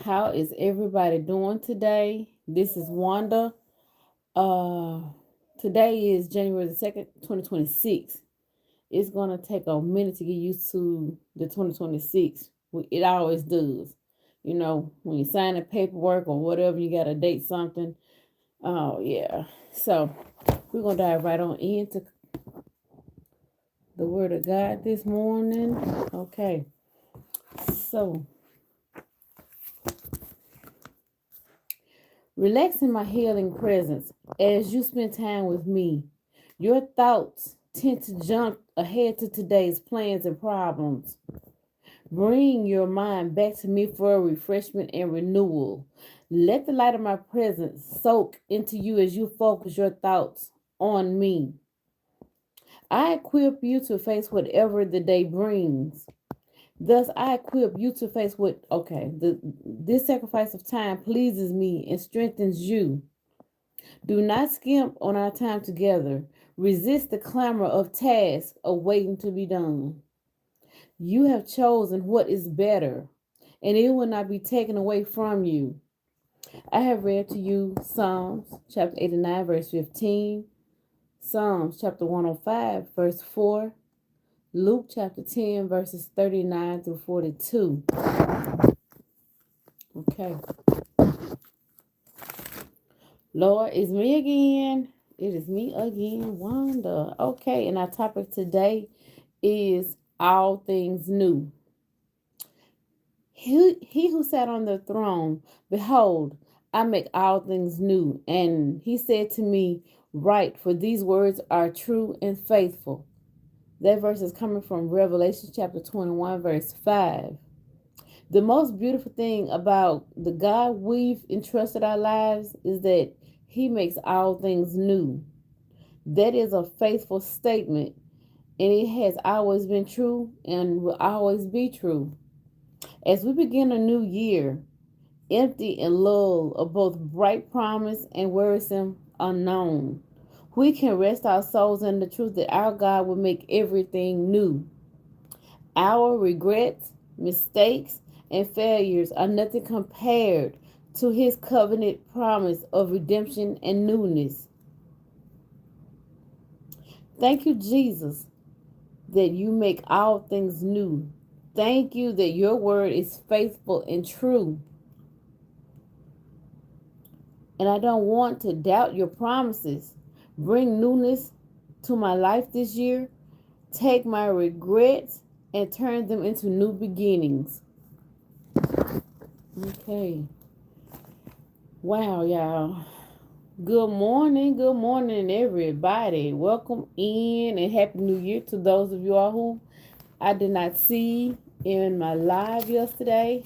How is everybody doing today? This is Wanda. Uh Today is January the 2nd, 2026. It's gonna take a minute to get used to the 2026. It always does. When you sign the paperwork or whatever, you gotta date something. Oh yeah. So we're gonna dive right on into the word of God this morning. Okay. So relax in my healing presence as you spend time with me. Your thoughts tend to jump ahead to today's plans and problems. Bring your mind back to me for refreshment and renewal. Let the light of my presence soak into you as you focus your thoughts on me. I equip you to face whatever the day brings. Thus, I equip you to face this sacrifice of time pleases me and strengthens you. Do not skimp on our time together. Resist the clamor of tasks awaiting to be done. You have chosen what is better, and it will not be taken away from you. I have read to you Psalms chapter 89, verse 15, Psalms chapter 105, verse 4, Luke chapter 10, verses 39 through 42. Okay. Lord, it's me again. It is me again, Wanda. Okay, and our topic today is all things new. He who sat on the throne, behold, I make all things new. And he said to me, write, for these words are true and faithful. That verse is coming from Revelation chapter 21, verse 5. The most beautiful thing about the God we've entrusted our lives is that he makes all things new. That is a faithful statement, and it has always been true and will always be true. As we begin a new year, empty and lull of both bright promise and wearisome unknown, we can rest our souls in the truth that our God will make everything new. Our regrets, mistakes, and failures are nothing compared to his covenant promise of redemption and newness. Thank you, Jesus, that you make all things new. Thank you that your word is faithful and true. And I don't want to doubt your promises. Bring newness to my life this year. Take my regrets and turn them into new beginnings. Okay. Wow, y'all. Good morning, everybody. Welcome in and Happy New Year to those of you all who I did not see in my live yesterday.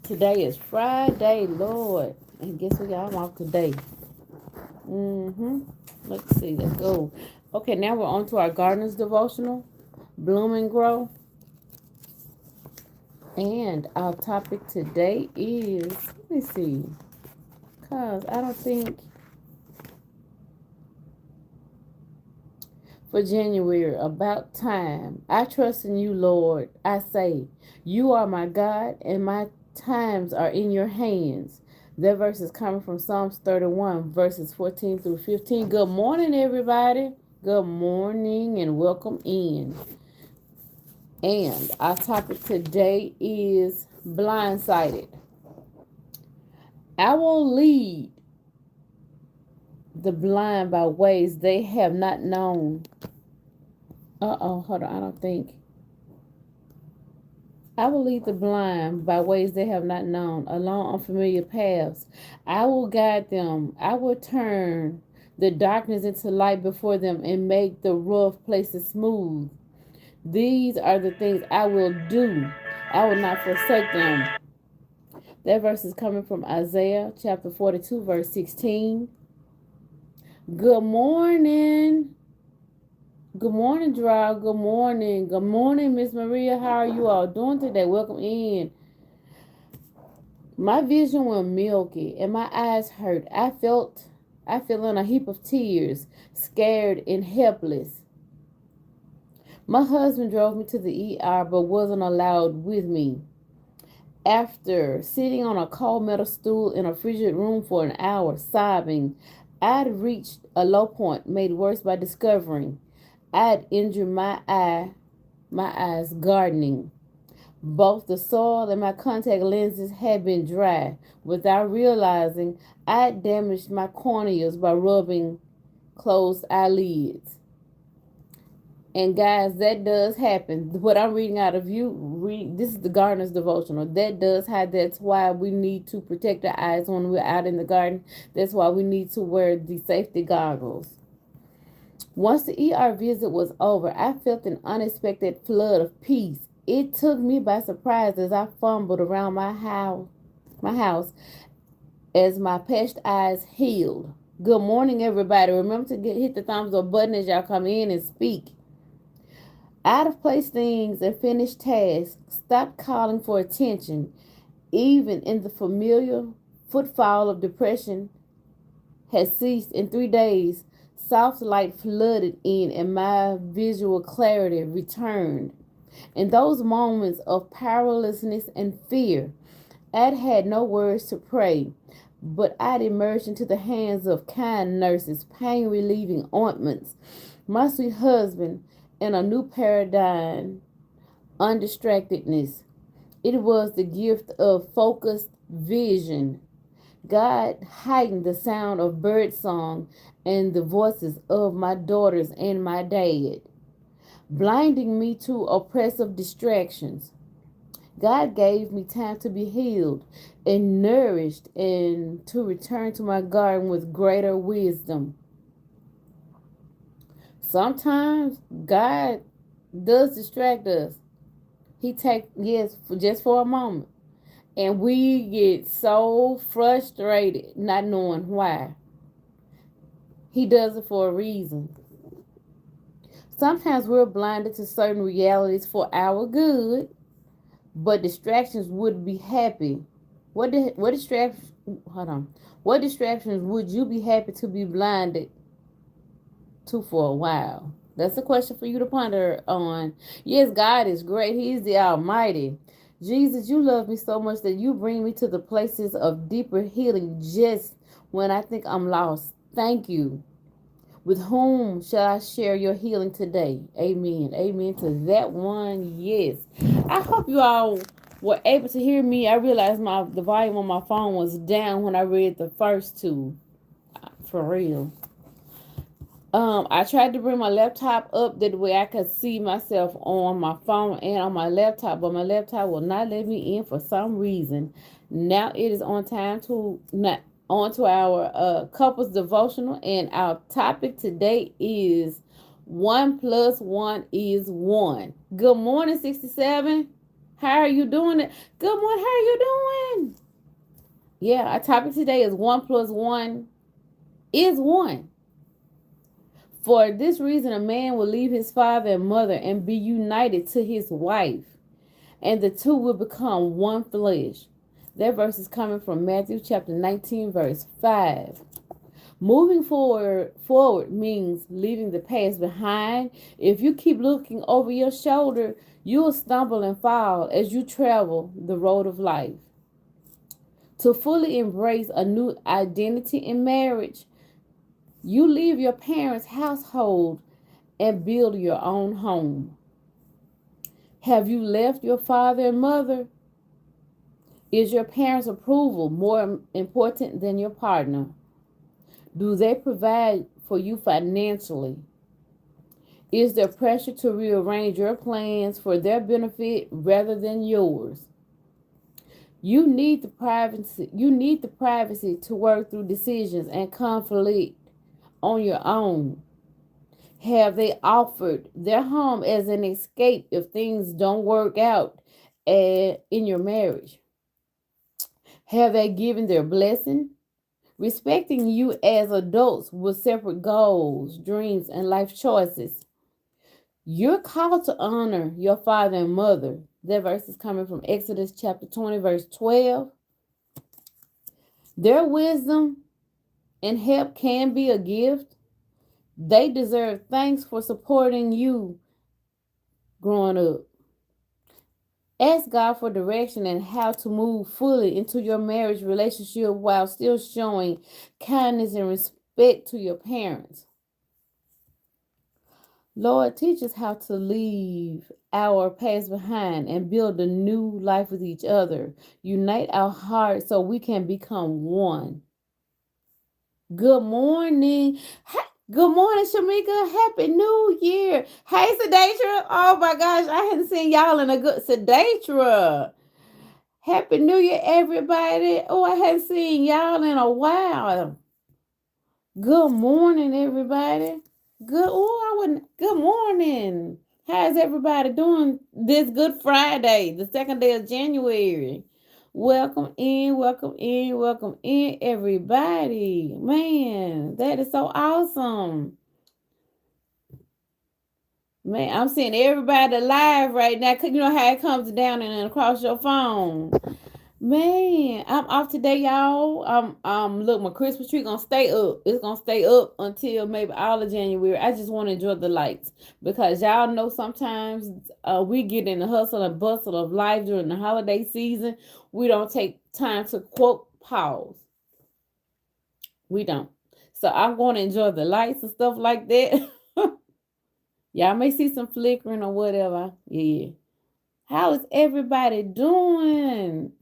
Today is Friday, Lord. And guess what, y'all? I'm off today. Let's see. Let's go. Okay, now we're on to our gardener's devotional, Bloom and Grow. And our topic today is, let me see, because I don't think for January, about time. I trust in you, Lord. I say, you are my God, and my times are in your hands. That verse is coming from Psalms 31, verses 14 through 15. Good morning, everybody. Good morning, and welcome in. And our topic today is blindsided. I will lead the blind by ways they have not known. Hold on, I don't think. I will lead the blind by ways they have not known, along unfamiliar paths. I will guide them. I will turn the darkness into light before them and make the rough places smooth. These are the things I will do. I will not forsake them. That verse is coming from Isaiah chapter 42, verse 16. Good morning. Good morning, Gerald. Good morning. Good morning, Miss Maria. How are you all doing today? Welcome in. My vision went milky and my eyes hurt. I fell in a heap of tears, scared and helpless. My husband drove me to the ER but wasn't allowed with me. After sitting on a cold metal stool in a frigid room for an hour, sobbing, I'd reached a low point made worse by discovering I'd injured my eyes gardening. Both the soil and my contact lenses had been dry. Without realizing, I'd damaged my corneas by rubbing closed eyelids. And guys, that does happen. What I'm reading out of you, this is the gardener's devotional. That does happen. That's why we need to protect our eyes when we're out in the garden. That's why we need to wear the safety goggles. Once the ER visit was over, I felt an unexpected flood of peace. It took me by surprise as I fumbled around my house as my patched eyes healed. Good morning, everybody. Remember to hit the thumbs up button as y'all come in and speak. Out of place things and finished tasks. Stop calling for attention. Even in the familiar footfall of depression had ceased in 3 days. Soft light flooded in and my visual clarity returned. In those moments of powerlessness and fear, I'd had no words to pray, but I'd emerged into the hands of kind nurses, pain relieving ointments, my sweet husband, and a new paradigm, undistractedness. It was the gift of focused vision. God heightened the sound of birdsong and the voices of my daughters and my dad, blinding me to oppressive distractions. God gave me time to be healed and nourished and to return to my garden with greater wisdom. Sometimes God does distract us. He take yes for just for a moment. And we get so frustrated not knowing why. He does it for a reason. Sometimes we're blinded to certain realities for our good, but distractions would be happy. What distractions? Hold on. What distractions would you be happy to be blinded to for a while? That's a question for you to ponder on. Yes, God is great. He's the Almighty. Jesus, you love me so much that you bring me to the places of deeper healing just when I think I'm lost. Thank you. With whom shall I share your healing today? Amen. Amen to that one. Yes. I hope you all were able to hear me. I realized the volume on my phone was down when I read the first two. For real. I tried to bring my laptop up that way I could see myself on my phone and on my laptop, but my laptop will not let me in for some reason. Now it is on time to not on to our couples devotional, and our topic today is 1 plus 1 is 1. Good morning, 67. How are you doing it? Good morning. How are you doing? Yeah, our topic today is 1 plus 1 is 1. For this reason, a man will leave his father and mother and be united to his wife, and the two will become one flesh. That verse is coming from Matthew chapter 19, verse 5. Moving forward means leaving the past behind. If you keep looking over your shoulder, you will stumble and fall as you travel the road of life. To fully embrace a new identity in marriage, you leave your parents' household and build your own home. Have you left your father and mother? Is your parents' approval more important than your partner? Do they provide for you financially? Is there pressure to rearrange your plans for their benefit rather than yours? You need the privacy to work through decisions and conflict on your own. Have they offered their home as an escape if things don't work out in your marriage? Have they given their blessing? Respecting you as adults with separate goals, dreams, and life choices. You're called to honor your father and mother. That verse is coming from Exodus chapter 20, verse 12. Their wisdom and help can be a gift. They deserve thanks for supporting you growing up. Ask God for direction and how to move fully into your marriage relationship while still showing kindness and respect to your parents. Lord, teach us how to leave our past behind and build a new life with each other. Unite our hearts so we can become one. Good morning. Good morning, Shamika. Happy New Year. Hey, Sedatra. Oh my gosh, I hadn't seen y'all in a good Sedatra. Happy New Year, everybody. Oh, I hadn't seen y'all in a while. Good morning, everybody. I wouldn't. Good morning. How's everybody doing this Good Friday, the second day of January? Welcome in, welcome in, everybody. Man, that is so awesome. Man, I'm seeing everybody live right now. Cause you know how it comes down and then across your phone. Man, I'm off today, y'all. Look, my Christmas tree gonna stay up. It's gonna stay up until maybe all of January. I just want to enjoy the lights because y'all know sometimes we get in the hustle and bustle of life during the holiday season. We don't take time to quote pause. We don't. So I'm going to enjoy the lights and stuff like that. Y'all may see some flickering or whatever. Yeah. How is everybody doing?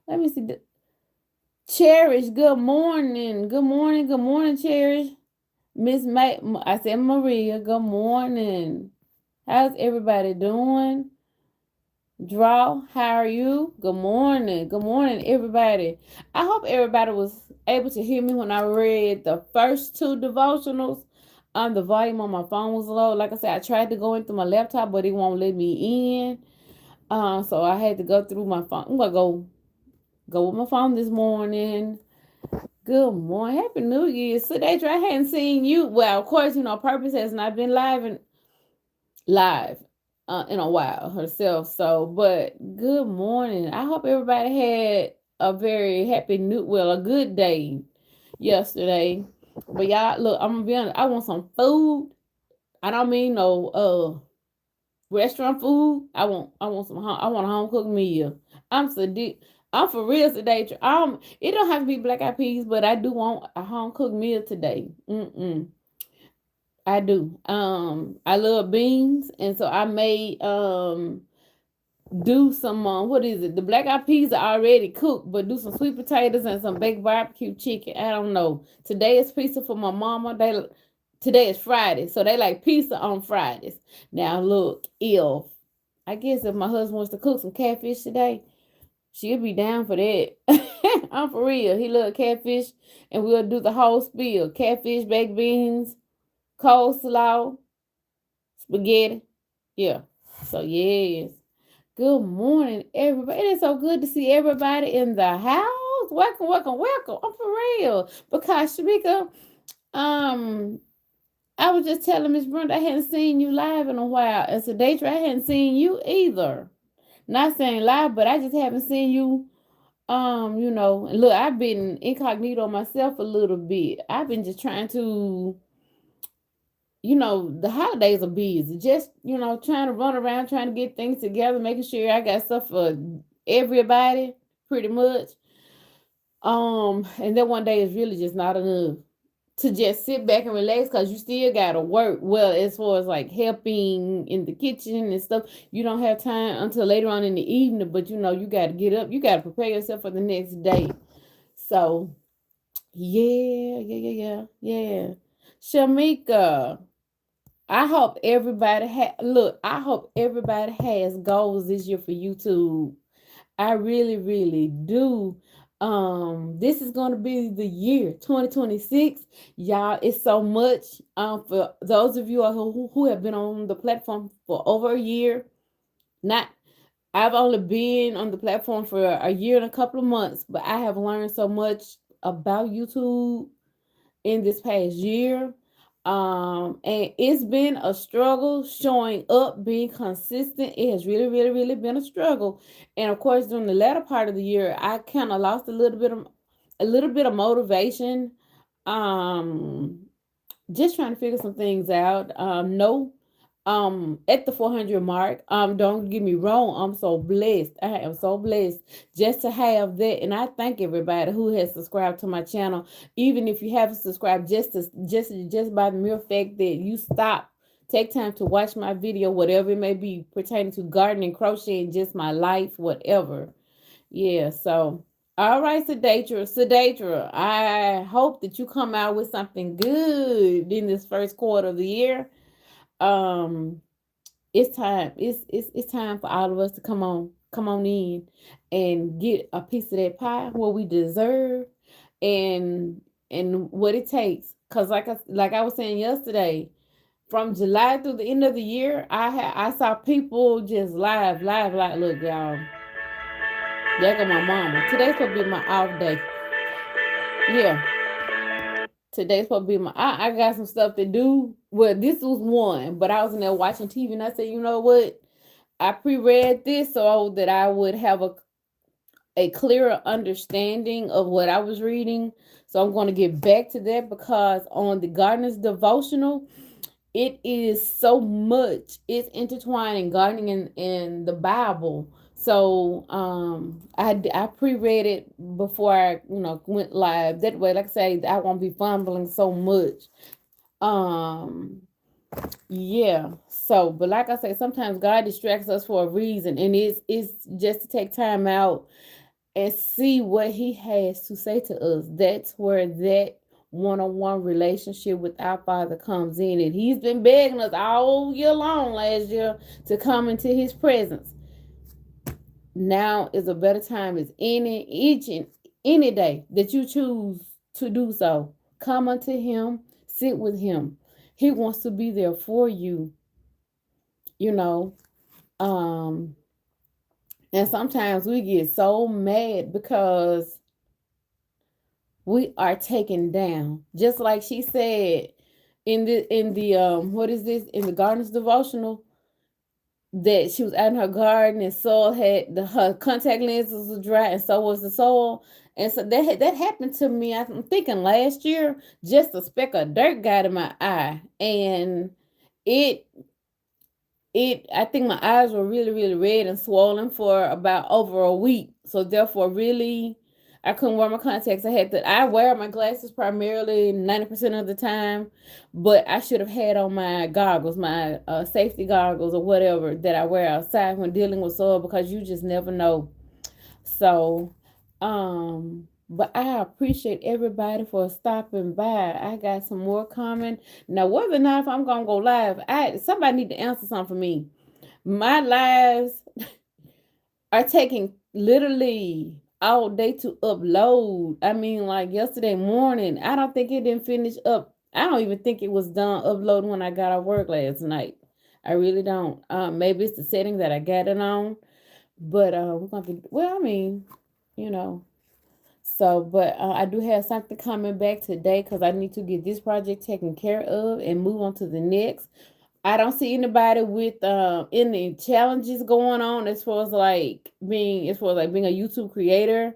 Let me see. Cherish, good morning. Good morning. Good morning, Cherish. Miss May, I said Maria, good morning. How's everybody doing? Draw, how are you? Good morning. Good morning, everybody. I hope everybody was able to hear me when I read the first two devotionals. The volume on my phone was low. Like I said, I tried to go into my laptop, but it won't let me in. So I had to go through my phone. I'm gonna go with my phone this morning. Good morning. Happy New Year. So Deidre, I hadn't seen you. Well, of course, Purpose has not been live in a while herself. So, but good morning. I hope everybody had a very a good day yesterday. But y'all, look, I'm gonna be honest. I want some food. I don't mean no restaurant food. I want a home cooked meal. I'm so deep. I'm for real today. It don't have to be black eyed peas, but I do want a home cooked meal today. I do. I love beans, and so I made do some what is it? The black eyed peas are already cooked, but do some sweet potatoes and some baked barbecue chicken. I don't know. Today is pizza for my mama. Today is Friday, so they like pizza on Fridays. Now look, if my husband wants to cook some catfish today, she'll be down for that. I'm for real. He love catfish, and we'll do the whole spiel: catfish, baked beans, coleslaw, spaghetti. Yeah. So yes. Good morning, everybody. It is so good to see everybody in the house. Welcome, welcome, welcome. I'm for real. Because Shamika, um, I was just telling Miss Brenda I hadn't seen you live in a while. And so Deidre, I hadn't seen you either. Not saying live, but I just haven't seen you. Look, I've been incognito myself a little bit. I've been just trying to, the holidays are busy. Just, trying to run around, trying to get things together, making sure I got stuff for everybody, pretty much. And then one day is really just not enough to just sit back and relax because you still gotta work. Well, as far as like helping in the kitchen and stuff, you don't have time until later on in the evening, but you gotta get up, you gotta prepare yourself for the next day. So yeah. Shamika, I hope everybody I hope everybody has goals this year for YouTube. I really, really do. This is going to be the year 2026. Y'all, it's so much. For those of you who have been on the platform for over a year, not I've only been on the platform for a year and a couple of months, but I have learned so much about YouTube in this past year. And it's been a struggle showing up, being consistent. It has really, really, really been a struggle. And of course, during the latter part of the year, I kind of lost a little bit of motivation. Um, just trying to figure some things out. No, At the 400 mark. Don't get me wrong, I'm so blessed. I am so blessed just to have that, and I thank everybody who has subscribed to my channel. Even if you haven't subscribed, just by the mere fact that you stop, take time to watch my video, whatever it may be pertaining to gardening, crocheting, just my life, whatever. Yeah, so all right, Sedatra, I hope that you come out with something good in this first quarter of the year. um it's time. It's time for all of us to come on in and get a piece of that pie what we deserve, and what it takes. Cause like I was saying yesterday, from July through the end of the year, I saw people just live like, look, y'all, there go my mama. Today's supposed to be my off day. Yeah, today's supposed to be I got some stuff to do. Well, this was one, but I was in there watching TV and I said, you know what? I pre-read this so that I would have a clearer understanding of what I was reading. So I'm going to get back to that because on the Gardener's Devotional, it is so much. It's intertwining gardening and the Bible. So I pre-read it before I went live. That way, like I say, I won't be fumbling so much. Um yeah. So, but like I say, sometimes God distracts us for a reason, and it's just to take time out and see what He has to say to us. That's where that one-on-one relationship with our Father comes in, and He's been begging us all year long, last year, to come into His presence. Now is a better time as each and any day that you choose to do so. Come unto Him, sit with Him. He wants to be there for you, you know. Um, and sometimes we get so mad because we are taken down. Just like she said in the what is this, in the Gardeners Devotional, that she was out in her garden and soil had her contact lenses were dry and so was the soil. And so that happened to me. I'm thinking last year, just a speck of dirt got in my eye, and it I think my eyes were really red and swollen for about over a week. So therefore, really, I couldn't wear my contacts. I wear my glasses primarily 90% of the time, but I should have had on my goggles, my safety goggles or whatever that I wear outside when dealing with soil, because you just never know. So but I appreciate everybody for stopping by. I got some more coming. Now, whether or not if I'm gonna go live, somebody need to answer something for me. My lives are taking literally all day to upload. I mean, like yesterday morning, I don't think it didn't finish up. I don't even think it was done uploading when I got off work last night. I really don't. Maybe it's the setting that I got it on. But we're gonna be, well, I mean, you know. So, but I do have something coming back today because I need to get this project taken care of and move on to the next. I don't see anybody with any challenges going on as far as like being a YouTube creator.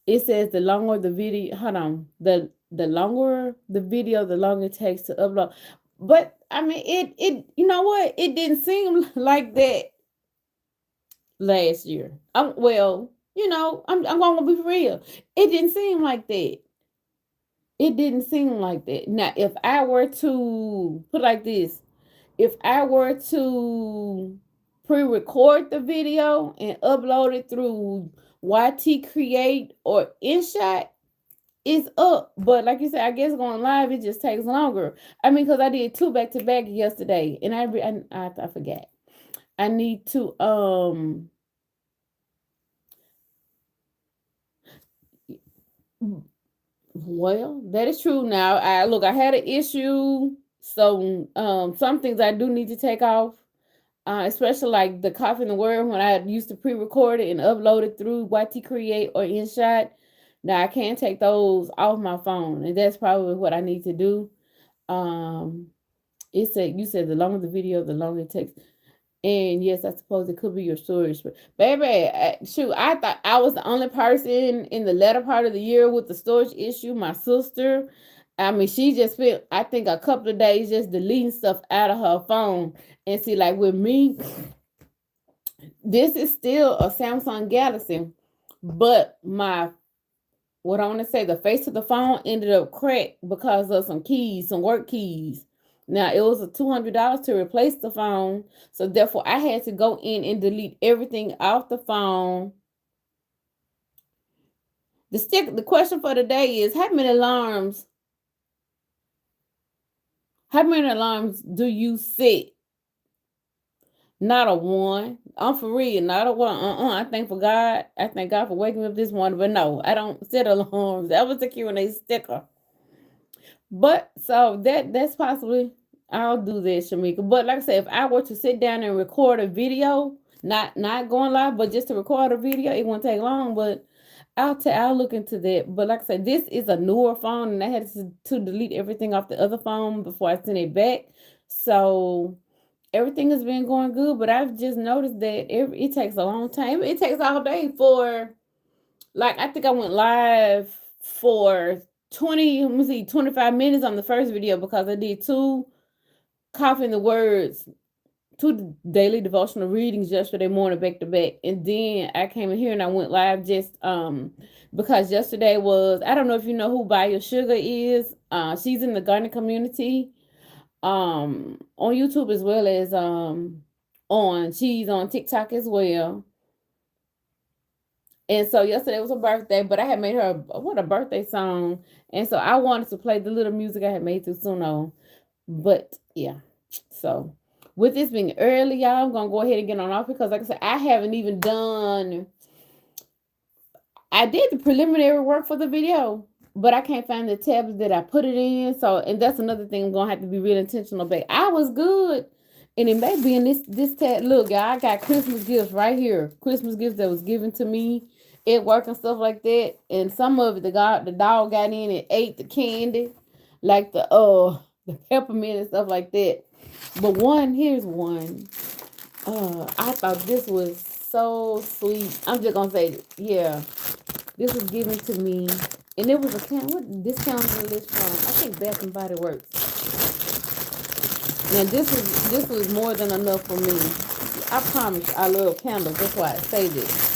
It says the longer the video, hold on, the longer the video, the longer it takes to upload. But I mean, it you know what? It didn't seem like that last year. I'm gonna be for real. It didn't seem like that. It didn't seem like that. Now, if I were to put it like this, if I were to pre-record the video and upload it through YT Create or InShot, it's up. But like you said, I guess going live it just takes longer. I mean, because I did two back to back yesterday, and I forgot. I need to Well, that is true. Now, I had an issue, so some things I do need to take off, especially like the cough in the word when I used to pre-record it and upload it through YT Create or InShot. Now I can't take those off my phone, and that's probably what I need to do. Um, you said the longer the video, the longer it takes. And yes, I suppose it could be your storage. But baby, shoot, I thought I was the only person in the latter part of the year with the storage issue. My sister, I mean, she just spent, I think, a couple of days just deleting stuff out of her phone. And see, like with me, this is still a Samsung Galaxy, but my, what I want to say, the face of the phone ended up cracked because of some keys, some work keys. Now it was a $200 to replace the phone, so therefore I had to go in and delete everything off the phone. The question for the day is how many alarms do you set? Not a one. I'm for real. Not a one. I thank for God. I thank God for waking me up this morning. But no, I don't set alarms. That was a Q&A sticker. But so that's possibly, I'll do that, Shamika. But like I said, if I were to sit down and record a video, not going live, but just to record a video, it won't take long. But I'll look into that. But like I said, this is a newer phone, and I had to delete everything off the other phone before I sent it back. So everything has been going good, but I've just noticed that it takes a long time. It takes all day for, like, I think I went live for 25 minutes on the first video because I did two coughing the words, two daily devotional readings yesterday morning back to back. And then I came in here and I went live just because yesterday was, I don't know if you know who Bio Sugar is. She's in the gardening community on YouTube as well as she's on TikTok as well. And so yesterday was her birthday, but I had made her a birthday song, and so I wanted to play the little music I had made too soon on. But yeah, so with this being early, y'all, I'm gonna go ahead and get on off because, like I said, I haven't even done. I did the preliminary work for the video, but I can't find the tabs that I put it in. So, and that's another thing I'm gonna have to be real intentional about. I was good, and it may be in this tab. Look, y'all, I got Christmas gifts right here. Christmas gifts that was given to me at work and stuff like that. And some of it, the dog got in and ate the candy, like the peppermint and stuff like that. But here's one. I thought this was so sweet. I'm just gonna say, yeah. This was given to me, and it was what discount list from? I think Bath and Body Works. Now this was more than enough for me. I promise I love candles. That's why I say this.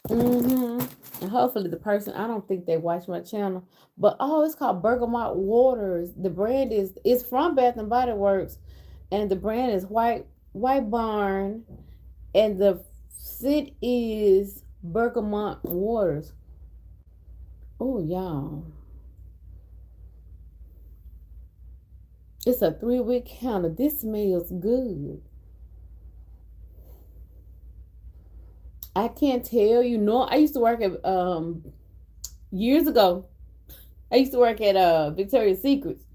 And hopefully the person, I don't think they watch my channel, but it's called Bergamot Waters. The brand is from Bath and Body Works, and the brand is White Barn, and the scent is Bergamot Waters. Oh, y'all. It's a 3-week candle. This smells good. I can't tell you. No, I used to work at years ago. I used to work at Victoria's Secrets,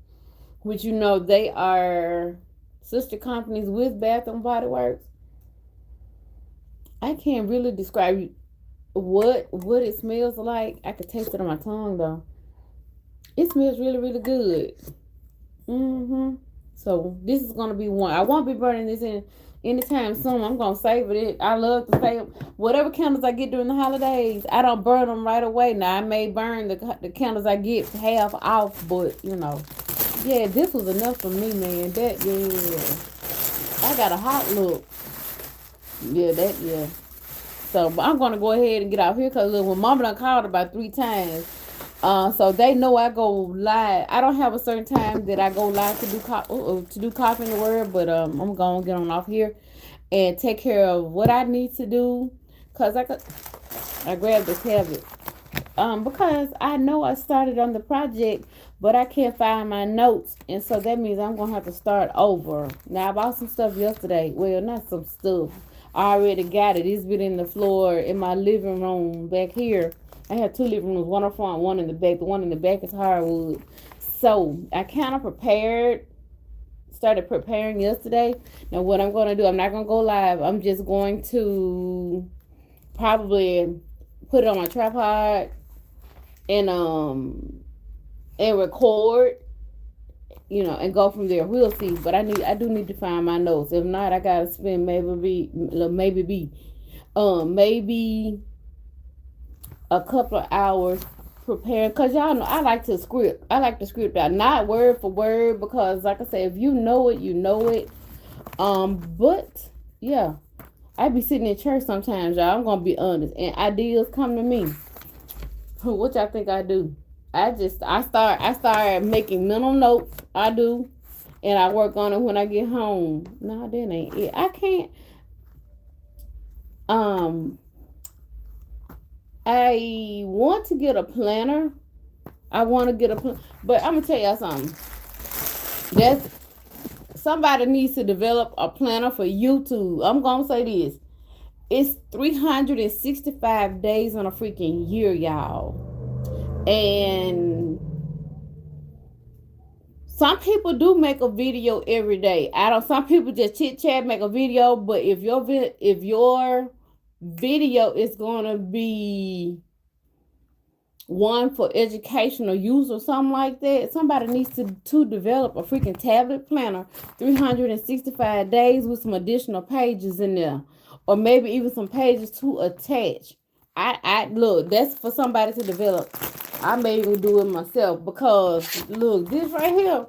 which they are sister companies with Bath and Body Works. I can't really describe what it smells like. I could taste it on my tongue though. It smells really, really good. So this is gonna be one. I won't be burning this in anytime soon. I'm gonna save it. I love to save whatever candles I get during the holidays. I don't burn them right away. Now I may burn the candles I get half off, but yeah, this was enough for me, man. I got a hot look. Yeah. So, but I'm gonna go ahead and get out here because when Mama done called about 3 times, so they know I go live. I don't have a certain time that I go live to do Coffee in the Word, but I'm gonna get on off here and take care of what I need to do because I grabbed the tablet because I know I started on the project, but I can't find my notes, and so that means I'm gonna have to start over. Now I bought some stuff yesterday. Well, not some stuff. I already got it. It's been in the floor in my living room back here. I have 2 living rooms, one in front, one in the back. The one in the back is hardwood. So I kind of started preparing yesterday. Now what I'm going to do, I'm not going to go live. I'm just going to probably put it on my tripod and record, and go from there. We'll see. But I do need to find my notes. If not, I gotta spend maybe a couple of hours preparing, because y'all know I like to script. I like to script out, not word for word, because like I said, if you know it, you know it. But yeah, I be sitting in church sometimes, y'all. I'm gonna be honest, and ideas come to me. What y'all think I do? I start making mental notes. I do, and I work on it when I get home. No, that ain't it. I can't. Um, I want to get a planner. I want to get a plan, but I'm gonna tell y'all something. That's somebody needs to develop a planner for YouTube. I'm gonna say this. It's 365 days in a freaking year, y'all. And some people do make a video every day. I don't. Some people just chit chat, make a video. But if your video is gonna be one for educational use or something like that, somebody needs to develop a freaking tablet planner, 365 days with some additional pages in there, or maybe even some pages to attach. I look, that's for somebody to develop. I may even do it myself, because look, this right here,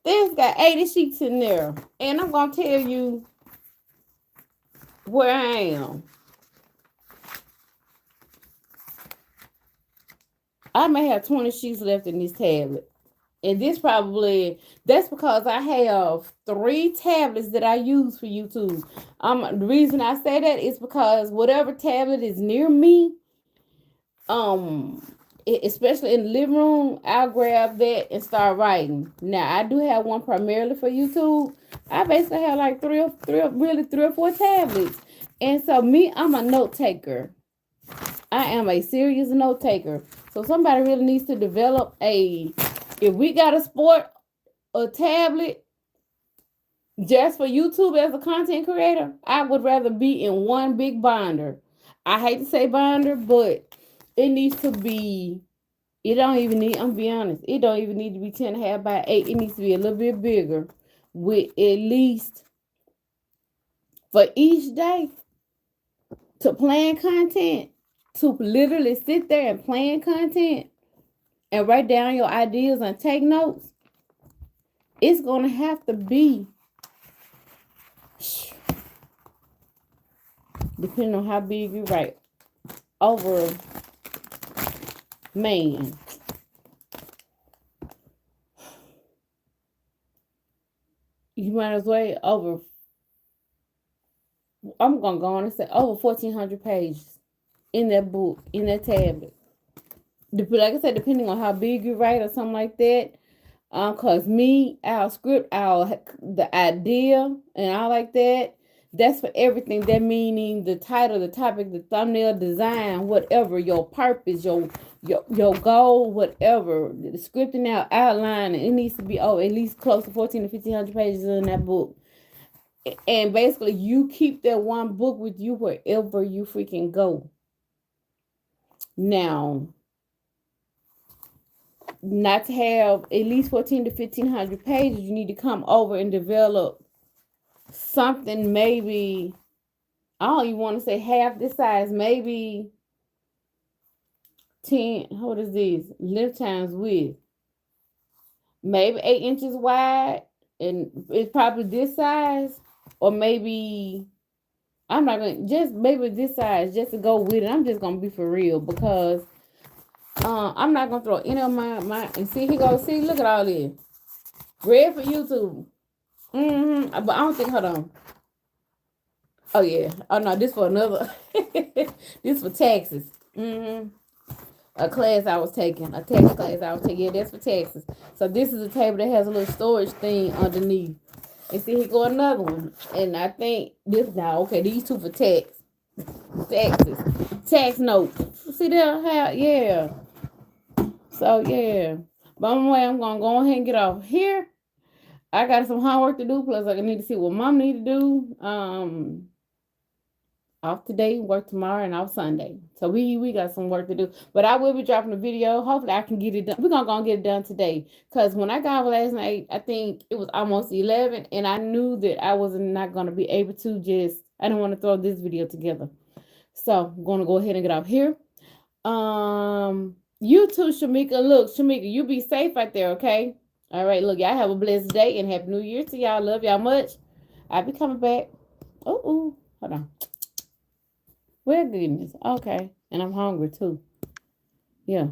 this got 80 sheets in there, and I'm gonna tell you where I am. I may have 20 sheets left in this tablet. And that's because I have 3 tablets that I use for YouTube. The reason I say that is because whatever tablet is near me, um, especially in the living room, I'll grab that and start writing. Now I do have one primarily for YouTube. I basically have like three or four tablets. And so me, I'm a note taker. I am a serious note taker. So somebody really needs to develop if we got a sport, a tablet just for YouTube as a content creator, I would rather be in one big binder. I hate to say binder, but it needs to be, it don't even need, I'm be honest, it don't even need to be 10.5 by 8. It needs to be a little bit bigger, with at least for each day to plan content, to literally sit there and plan content and write down your ideas and take notes. It's going to have to be, depending on how big you write, over, man, you might as well over, I'm going to go on and say over 1,400 pages in that book, in that tablet. Like I said, depending on how big you write or something like that. Cause me, our script, the idea and all like that. That's for everything. That meaning the title, the topic, the thumbnail, design, whatever your purpose, your goal, whatever. The scripting out, outline, it needs to be at least close to 1,400 to 1,500 pages in that book. And basically, you keep that one book with you wherever you freaking go. Now, not to have at least 1,400 to 1,500 pages, you need to come over and develop something, maybe, I don't even want to say half this size, maybe 10, what is this? Length times width. Maybe 8 inches wide, and it's probably this size, or maybe, I'm not going to, just maybe this size, just to go with it. I'm just going to be for real, because I'm not gonna throw any of my and see, he goes, see, look at all this. Red for YouTube. But I don't think, hold on. Oh yeah. Oh no, this for another. This for taxes. A class I was taking. A tax class I was taking. Yeah, that's for taxes. So this is a table that has a little storage thing underneath. And see, here go another one. And I think this now, okay, these two for taxes. Tax notes. See there? How, yeah. So yeah, but anyway, I'm gonna go ahead and get off here. I got some homework to do. Plus, I need to see what Mom need to do. Off today, work tomorrow, and off Sunday. So we got some work to do. But I will be dropping a video. Hopefully, I can get it done. We're gonna go and get it done today. Cause when I got off last night, I think it was almost 11, and I knew that I was not gonna be able to I didn't want to throw this video together. So I'm gonna go ahead and get off here. You too, Shamika. Look, Shamika, you be safe out there, okay? All right, look, y'all have a blessed day and happy New Year to y'all. Love y'all much. I'll be coming back. Oh, hold on. Well, goodness. Okay. And I'm hungry too. Yeah.